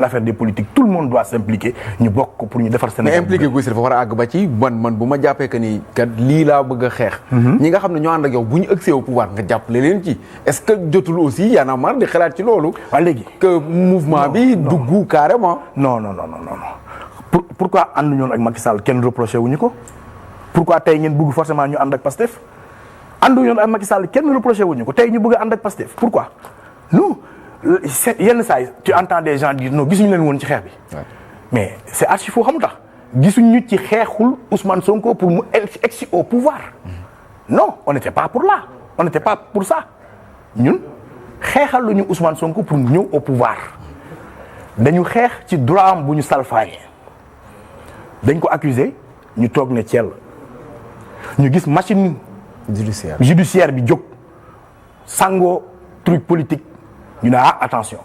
l'affaire des politiques tout le monde doit s'impliquer ñu bokk ko pour ñu defar Sénégal. mais impliqué gu si dafa war a àgg ba ci man bu ma jàppee que ni kat lii laa bëgg a xeex. ñi nga xam ne ñoo ànd ak yow bu ñu ëgsee au pouvoir nga jàppale leen ci est-ce que jotul aussi Y en a marre di xalaat ci loolu. waaw léegi que mouvement bi dugg carrément. non pourquoi ànd ñoon ak Macky Sall kenn reproché wuñu ko pourquoi tey ngeen bëgg forcément ñu ànd ak Pastef àndu ñoon ak Macky Sall kenn reproché wuñu ko tey ñu bëgg a ànd ak Pastef pourquoi non. yenn saa yi tu entends des gens dire non gisuñu leen woon ci xeex bi. mais c'est archi faux xamu tax gisuñu ci xeexul Ousmane Sonko pour mu egsi au pouvoir. non on n'était pas pour là on n'était pas pour ça ñun xeexaluñu Ousmane Sonko pour mu ñëw au pouvoir dañu xeex ci droit am bu ñu salfaañee dañ ko accuser ñu toog ne Thiel ñu gis machine judiciaire bi jóg sangoo truc politique. ñu ne attention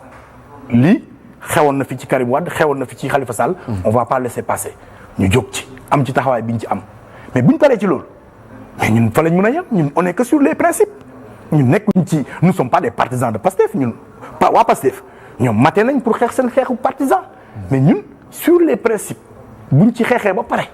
lii xewoon na fi ci Karim Wade xewoon na fi ci Khalifa Sall. on va pas laisser passer ñu jóg ci am ci taxawaay bi ñu ci am mais bu ñu paree ci loolu mais ñun fa lañ mën a yem ñun on est que sur les principes ñun nekkuñ ci nous sommes pas des partisans de Pastef ñun pas waa Pastef ñoom mate nañ pour xeex seen xeexu partisan mais ñun sur les principes buñ ci xeexee ba pare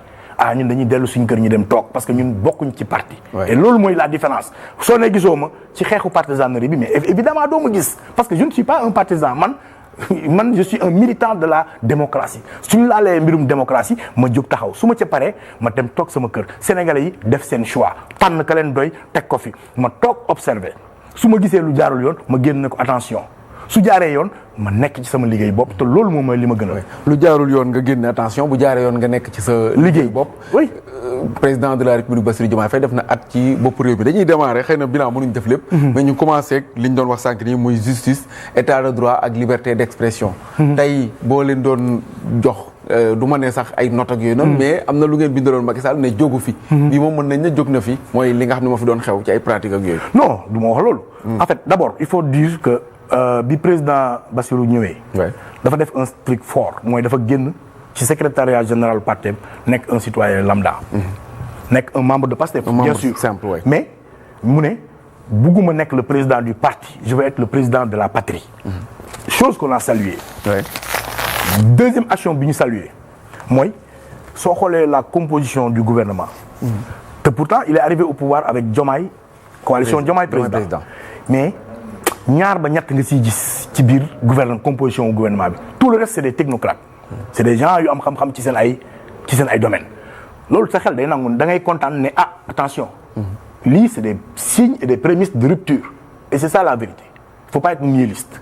ñun dañuy dellu suñ kër ñu dem toog parce que ñun bokkuñ ci parti. et loolu mooy la différence soo ne gisoo ma ci xeexu partisanerie bi mais évidemment doo ma gis parce que je ne suis pas un partisan man je suis un militant de la démocratie suñu laalee mbirum démocratie ma jóg taxaw su ma ca paree ma dem toog sama kër sénégalais yi def seen choix tànn ka leen doy teg ko fi ma toog observer su ma gisee lu jaarul yoon ma génn ko attention su jaaree yoon ma nekk ci sama liggéey bopp te loolu moom mooy li ma gën a. lu jaarul yoon nga génne attention bu jaaree yoon nga nekk ci sa liggéey bopp. oui président de la république Bassirou Diomaye Faye def na at ci bopp réew bi dañuy démarrer xëy na bilan mënuñ def lépp. mais ñu commencé ak li ñu doon wax sànq nii muy justice état de droit ak liberté d'expression. tey boo leen doon jox du ma ne sax ay notes ak yooyu noonu. mais am na lu ngeen bindaloon Macky Sall ne jógu fi. bii moom mën nañ ne jóg na fi mooy li nga xam ne moo fi doon xew ci ay pratiques ak yooyu. non du ma wax loolu. en fait d'abord il faut dire que. bi président Bassirou ñëwee. dafa def un truc fort mooy dafa génn ci secrétariat général parti nekk un citoyen lambda. nekk un membre de Pastef. bien sûr simple, ouais. mais mu ne bugguma nekk le président du parti je veux être le président de la patrie. chose qu'on a salué. deuxième action bi ñu salué mooy soo xoolee la composition du gouvernement. te pourtant il est arrivé au pouvoir avec Diomaye coalition Diomaye président mais. ñaar ba ñett nga siy gis ci biir composition wu gouvernement bi tout le reste c'est des technocrates c'est des gens yu am xam-xam ci seen ay domaines loolu sa xel day nangu da ngay kontaan ne attention lii c'est des signes et des prémices de rupture et c'est ça la vérité il faut pas être nihiliste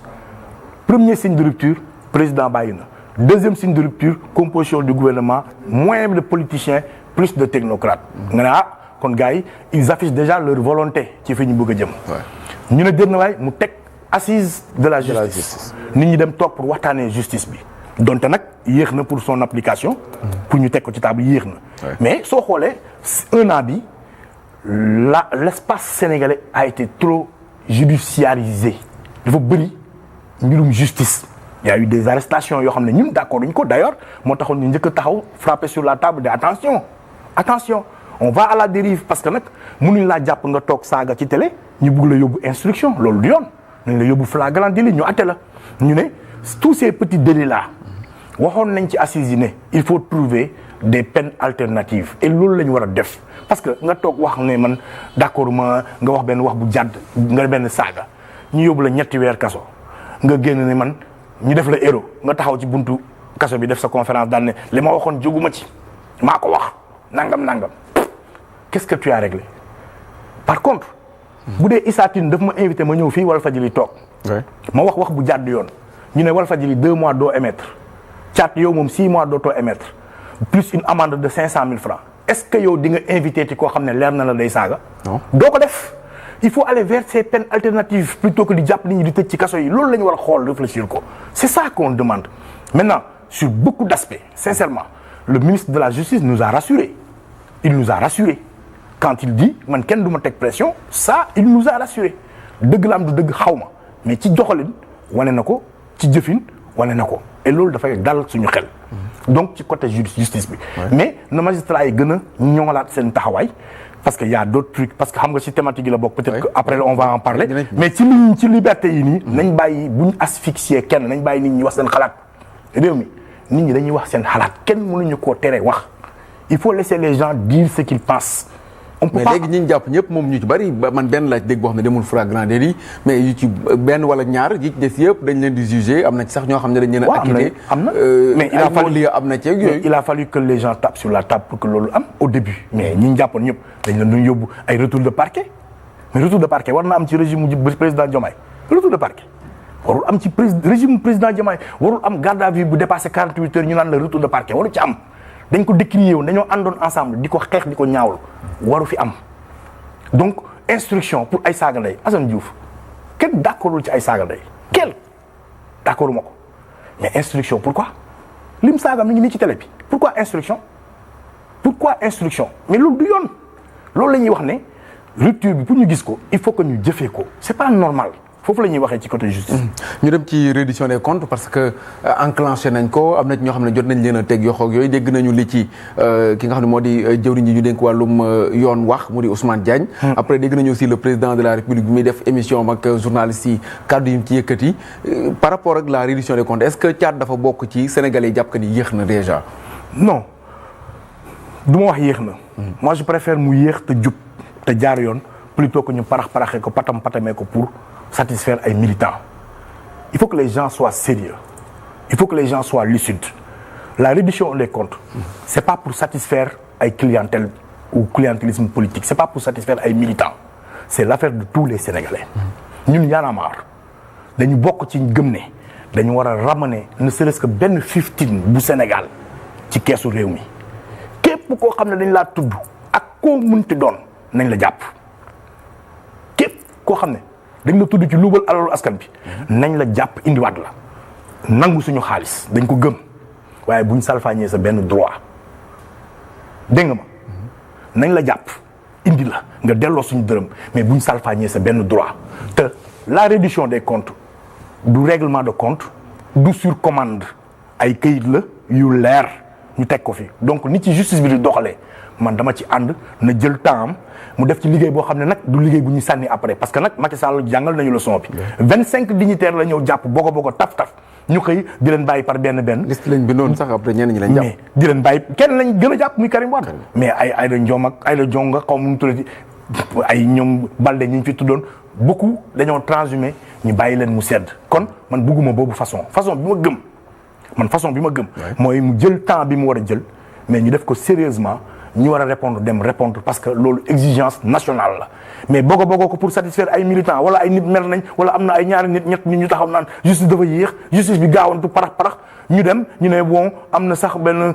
premier signe de rupture président bàyyi na deuxième signe de rupture composition du gouvernement moins de politiciens plus de technocrates nga ne kon gars yi ils affichent déjà leur volonté ci fi ñu bëgg a jëm ñu ne déet na waay mu teg assise de la justice nit ñi dem toog pour waxtaanee justice bi donte nag yéex na pour son application pour ñu teg ko ci table yéex na mais soo xoolee un an bi l'espace sénégalais a été trop judiciarisé dafa bëri mbirum justice il y a eu des arrestations yoo xam ne ñun d'accord duñ ko d'ailleurs moo taxoon ñu njëkk a taxaw frapper sur la table de attention on va à la dérive parce que nag mënuñ laa jàpp nga toog saaga ci télé ñu bugg la yóbbu instruction loolu du yoon nañ la yóbbu flagrant délit ñu atte la ñu ne tous ces petits délits là waxoon nañ ci assises yi ne il faut trouver des peines alternatives et loolu la ñu war a def parce que nga toog wax ne man d'accord ma nga wax benn wax bu jàdd nga benn saaga ñu yóbbu la 3 weer kaso nga génn ne man ñu def la héros nga taxaw ci buntu kaso bi def sa conférence daan ne li ma waxoon jóguma ci maa ko wax nangam qu'est-ce que tu as réglé par contre bu dee Issa Tine daf ma invité ma ñëw fii Walfadjri toog ma wax bu jàdd yoon ñu ne Walfadjri 2 mois doo émettre caat yow moom 6 mois dootoo émettre plus une amende de 500 000 francs est-ce que yow di nga invité ti koo xam ne leer na la day saaga doo ko def il faut aller vers ces peines alternatives plutôt que di jàpp nit ñi di tëj ci kaso yi loolu la ñu war a xool réfléchir ko c'est ça qu'on demande maintenant sur beaucoup d'aspects sincèrement le ministre de la Justice nous a rassurés il nous a rassurés quand il dit man kenn du ma teg pression ça il nous a rassuré dëgg la am du dëgg xaw ma mais ci doxalin wane na ko ci jëfin wane na ko et loolu dafay dal suñu xel donc ci côté justice bi mais na magistrats yi gën a ñoŋalaat seen taxawaay parce que y a d'autres trucs parce que xam nga ci thématique yi la bokk peut-être que après on va en parler mais ci liberté yi nii nañ bàyyi buñ asphyxier kenn nañ bàyyi nit ñi wax seen xalaat réew mi nit ñi dañuy wax seen xalaat kenn mënuñu koo tere wax il faut laisser les gens dire ce qu'ils pensent. mais léegi ñi ñu jàpp ñëpp moom ñu ci bari man benn laaj dégg boo xam ne demul flagrant délit mais yu ci benn wala ñaar yi ci des yëpp dañ leen di juger am na ci sax ñoo xam ne dañ leen a acquitté am na mais am na ci yooyu il a fallu que les gens tapent sur la table pour que loolu am au début mais ñi ñu jàppoon ñëpp dañ leen doon yóbbu ay retour de parquet mais retour de parquet war na am ci régime président Diomaye retour de parquet warul am ci régime président Diomaye warul am garde à vue bu dépassé 48 heures ñu naan la retour de parquet waru ci am dañ ko décrier woon dañoo àndoon ensemble di ko xeex di ko ñaawlu waru fi am donc instruction pour ay saaga ndey Assane Diouf kenn d'accordul ci ay saaga ndey kenn d'accordu ma ko mais instruction pourquoi lim saaga mi ngi nii ci télé bi pourquoi instruction mais loolu du yoon loolu la ñuy wax ne rupture bi pour ñu gis ko il faut que ñu jëfee ko c'est pas normal foofu la ñuy waxee ci côté justice. ñu dem ci reddition des comptes parce que enclenché nañ ko am na ci ñoo xam ne jot nañ leen a teg yoxoog yooyu dégg nañu li ci ki nga xam ne moo di jëwriñ ji ñu dénk wàllum yoon wax mu di Ousmane Diagne. après dégg nañu aussi le président de la République bi muy def émission ak journaliste yi kàddu yi mu ci yëkkati par rapport ak la reddition des comptes est-ce que caat dafa bokk ci Sénégalais yi jàpp que ni yéex na déjà. non du ma wax yéex na. moi je préfère mu yéex te jub te jaar yoon plutôt que ñu paraxee ko patamee ko pour. satisfaire ay militants il faut que les gens soient sérieux il faut que les gens soient lucides la reddition des comptes c'est pas pour satisfaire ay clientèle ou clientélisme politique c'est pas pour satisfaire ay militants c'est l'affaire de tous les Sénégalais ñun Y'en a marre dañu bokk ci gëm ne dañu war a ramener ne serait-ce que benn 15 bu Sénégal ci keesu réew mi képp koo xam ne dañ laa tudd ak koo munti doon nañ la jàpp képp koo xam ne dañ la tudd ci luubal alalu askan bi nañ la jàpp indiwaat la nangu suñu xaalis dañ ko gëm waaye buñ salfaañee sa benn droit dégg nga ma nañ la jàpp indi la nga delloo suñu dërëm mais buñ salfaañee sa benn droit te la reddition des comptes du règlement de compte du sur commande ay këyit la yu leer ñu teg ko fi donc ni ci justice bi di doxalee man dama ci ànd na jël temps am mu def ci liggéey boo xam ne nag du liggéey bu ñu sànni après parce que nag Macky Sall jàngal nañu leçon bi 25 dignitaires la ñëw jàpp boko taf ñu xëy di leen bàyyi par benn liste lañ bindoon sax après ñenn ñi lañ jàpp mais di leen bàyyi kenn lañ gën a jàpp muy Karim Wade mais ay la Ndiom ak ay la Jonga xaw mu tuddati ay ñoom Balde ñu fi tuddoon beaucoup dañoo transhumé ñu bàyyi leen mu sedd kon man bugguma boobu façon bi ma gëm mooy mu jël temps bi mu war a jël mais ñu def ko sérieusement ñu war a répondre parce que loolu exigence nationale la mais bogo ko pour satisfaire ay militants wala ay nit mer nañ wala am na ay ñaari nit ñett ñu taxaw naan justice dafa yéex justice bi gaawantu parax ñu dem ñu ne bon am na sax benn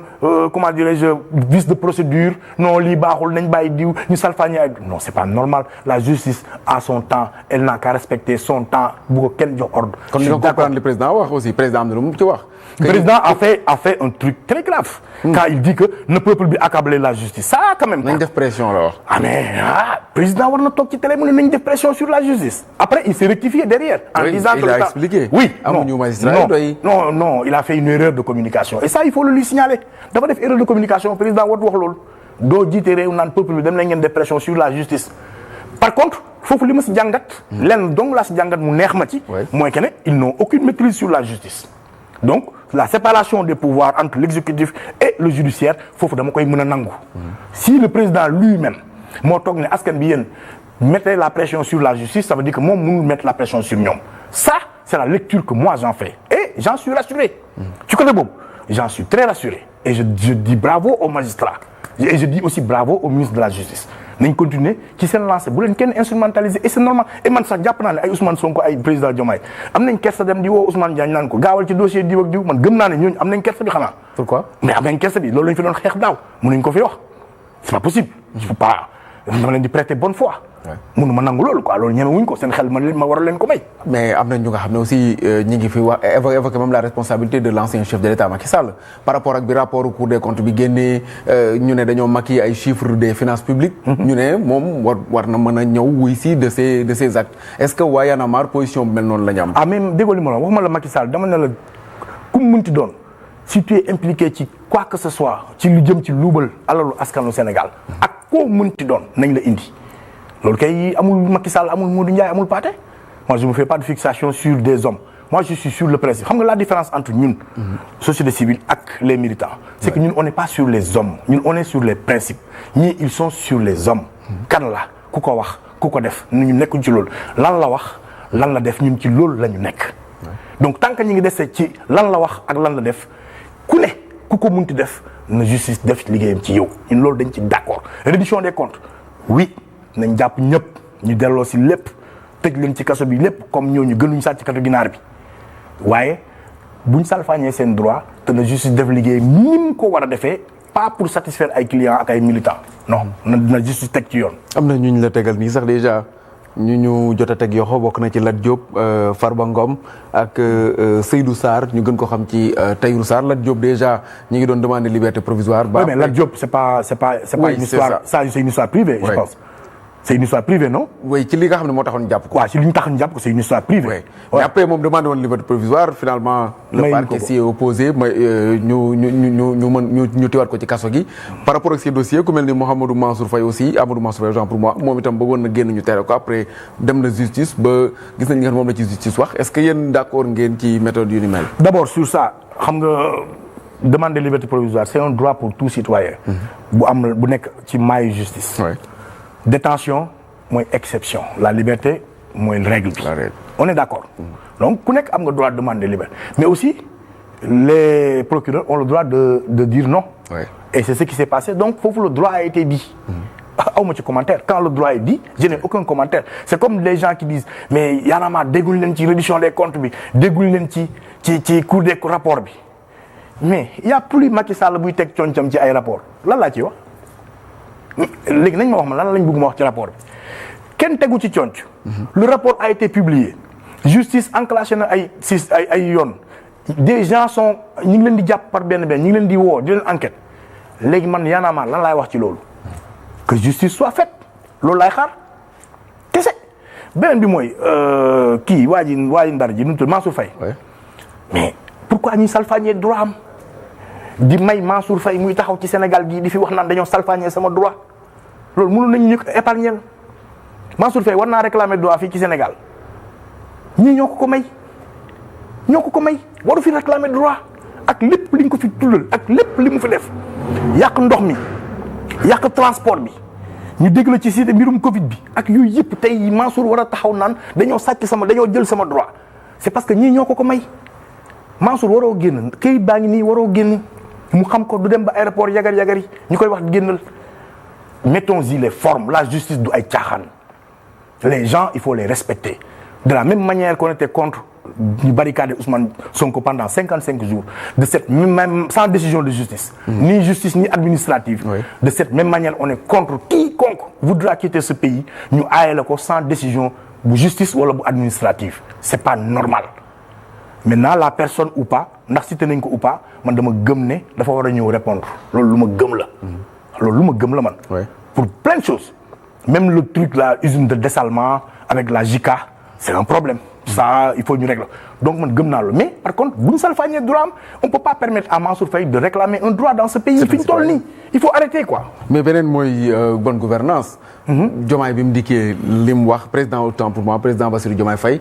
comment dirais-je vice de procédure non lii baaxul nañ bàyyi diw ñu salfaañe ay non c'est pas normal la justice a son temps elle n'a qu'à respecter son temps bu ko kenn jox ordre. kon ñu comprendre le président wax aussi président am na lu mu ci wax. Le président a fait un truc très grave. Quand il dit que le peuple bi accabler la justice ça quand même. nañ def pression la wax. président war na toog ci télé mu ne nañ def pression sur la justice. après il s'est rectifié derrière. en disant que il a expliqué. oui amuñu magistrat doy. non il a fait une erreur de communication et ça il faut le lui signaler dafa def erreur de communication président warut wax loolu doo jiite réew naan peuple bi dem nañ ngeen def pression sur la justice. par contre foofu li ma si jàngat. lenn dong laa si jàngat mu neex ma ci. mooy que ne ils n'ont aucune maîtrise sur la justice. donc la séparation des pouvoirs entre l'exécutif et le judiciaire foofu dama koy mën a nangu. si le président lui-même moo toog ne askan bi yéen mettez la pression sur la justice ça veut dire que moom mënul mettre la pression sur ñoom ça c'est la lecture que moi j'en fais et j'en suis rassuré. ci côté boobu j'en suis très rassuré et je dis bravo aux magistrats et je dis aussi bravo au ministre de la justice. nañ continuer ci seen lancé bu leen kenn instrumentaliser et c'est normal et man sax jàpp naa ne ay Ousmane Sonko ay président Diomaye am nañ kersa dem di woo Ousmane Diagne naan ko gaawal ci dossier diw ak diw man gëm naa ne ñooñu am nañ kersa bi xanaa. pourquoi mais am nañ kersa bi loolu lañ fi doon xeex daaw mënuñ ko fi wax c'est pas possible. je peux pas dama leen di prêter bonne foi. mënu ma nangu loolu quoi loolu ñeme wuñ ko seen xel ma war leen ko may. mais am na ñu nga xam ne aussi ñi ngi fi wax évoqué même la responsabilité de l'ancien chef de l'État Macky Sall par rapport ak bi rapport Cour des comptes bi génnee ñu ne dañoo maquiller ay chiffres des finances publiques. ñu ne moom war na mën a ñëw wuy si de ces actes est-ce que waa Y'en a marre position bu mel noonu la ñu am. même déggoo li ma la waxuma la Macky Sall dama ne la ku mu munti doon si tu es impliqué ci quoi que ce soit ci lu jëm ci luubal alalu askanu Sénégal ak koo munti doon nañ la indi. loolu kay amul Macky Sall amul Modou Ndiaye amul Pathé moi je me fais pas de fixation sur des hommes moi je suis sur le principe xam nga la différence entre ñun société civile ak les militants c'est que ñun on n'est pas sur les hommes ñun on est sur les principes ñii ils sont sur les hommes kan la ku ko wax ku ko def ñu nekkuñ ci loolu lan la wax lan la def ñun ci loolu la ñu nekk donc tant que ñu ngi dese ci lan la wax ak lan la def ku ne ku ko munti def na justice def liggéeyam ci yow ñun loolu dañ ci d'accord reddition des comptes oui nañ jàpp ñëpp ñu delloo si lépp tëj leen ci kaso bi lépp comme ñooñu gënuñ sàcc katu ginaar bi waaye buñ salfaañee seen droit te na justice def liggéey ni mu ko war a defee pas pour satisfaire ay clients ak ay militants non na justice teg ci yoon. am na ñu la tegal nii sax déjà ñu jot a teg yoxo bokk na ci Lat Diop Farba Ngom ak Seydou Sarr ñu gën ko xam ci Tahirou Sarr Lat Diop déjà ñu ngi doon demander liberté provisoire. oui mais Lat Diop c'est pas une histoire ça c'est une histoire privée je pense. C'est une histoire privée non. oui ci li nga xam ne moo taxoon jàpp ko. waaw ci li ñu taxoon jàpp ko c'est une histoire privée. mais après moom demandé woon liberté provisoire finalement. le parquet s'y est opposé mais ñu teewaat ko ci kaso gi. par rapport ak ces dossiers ku mel ni Mouhamadou Mansour Faye aussi Amadou Mansour Faye genre pour moi moom itam bëggoon na génn ñu tere ko après dem na justice ba gis nañ nga moom la ci justice wax est-ce que yéen d'accord ngeen ci méthode yu ni mel. d'abord sur ça xam nga demander liberté provisoire c'est un droit pour tout citoyen. bu nekk ci maayu justice. détention mooy exception la liberté mooy règle bi on est d'accord donc ku nekk am nga droit de demander liberté mais aussi les procureurs ont le droit de dire non et c'est ce qui s'est passé donc foofu le droit a été dit awma ci commentaire quand le droit est dit je n'ai aucun commentaire c'est comme les gens qui disent mais Y'en a marre dégguñu leen ci reddition des comptes bi dégguñu leen ci cour des rapports bi mais y a plus Macky Sall buy teg concam ci ay rapport lan laa ciy wax léegi nañ ma wax ma lan lañ bëgg ma wax ci rapport bi kenn tegu ci conc le rapport a été publié justice enclenché na ay yoon des gens sont ñu ngi leen di jàpp par benn ñu ngi leen di woo di leen enquête léegi man Y'en a marre lan laay wax ci loolu que justice soit faite loolu laay xaar kese beneen bi mooy kii waa ji Ndar ji nu mu tudd Mansour Faye mais pourquoi ñuy salfaañee droit am di may Mansour Faye muy taxaw ci Sénégal gii di fi wax naan dañoo salfaañee sama droit loolu mënoon nañu ñu épargner Mansour Faye war naa réclamer droit fii ci Sénégal ñii ñoo ko ko may waru fi réclamer droit ak lépp liñ ko fi tuddal ak lépp li mu fi def yàq ndox mi yàq transport bi ñu dégg la ci site mbirum Covid bi ak yooyu yëpp tey Mansour war a taxaw naan dañoo jël sama droit c'est parce que ñii ñoo ko may Mansour waroo génn këyit baa ngi nii waroo génn mu xam ko du dem ba aéroport yagar yi ñu koy wax génnal mettons-y les formes la justice du ay caaxaan les gens il faut les respecter de la même manière qu'on était contre ñu barricade Ousmane Sonko pendant 55 jours de cette même sans décision de justice ni justice ni administrative de cette même manière on est contre quiconque voudra quitter ce pays ñu aaye la ko sans décision bu justice wala bu administrative c'est pas normal maintenant la personne ou pas ndax cité nañ ko ou pas man dama gëm ne dafa war a ñëw répondre loolu lu ma gëm la man pour plein de choses même le truc la usine de dessalement avec la JICA c'est un problème ça il faut ñu régler donc man gëm naa loolu mais par contre bu ñu salfaañee droit am on peut pas permettre à Mansour Faye de réclamer un droit dans ce pays fi ñu toll nii il faut arrêter quoi mais beneen mooy bonne gouvernance Diomaye bi mu dikkee li mu wax président autant pour moi président Bassirou Diomaye Faye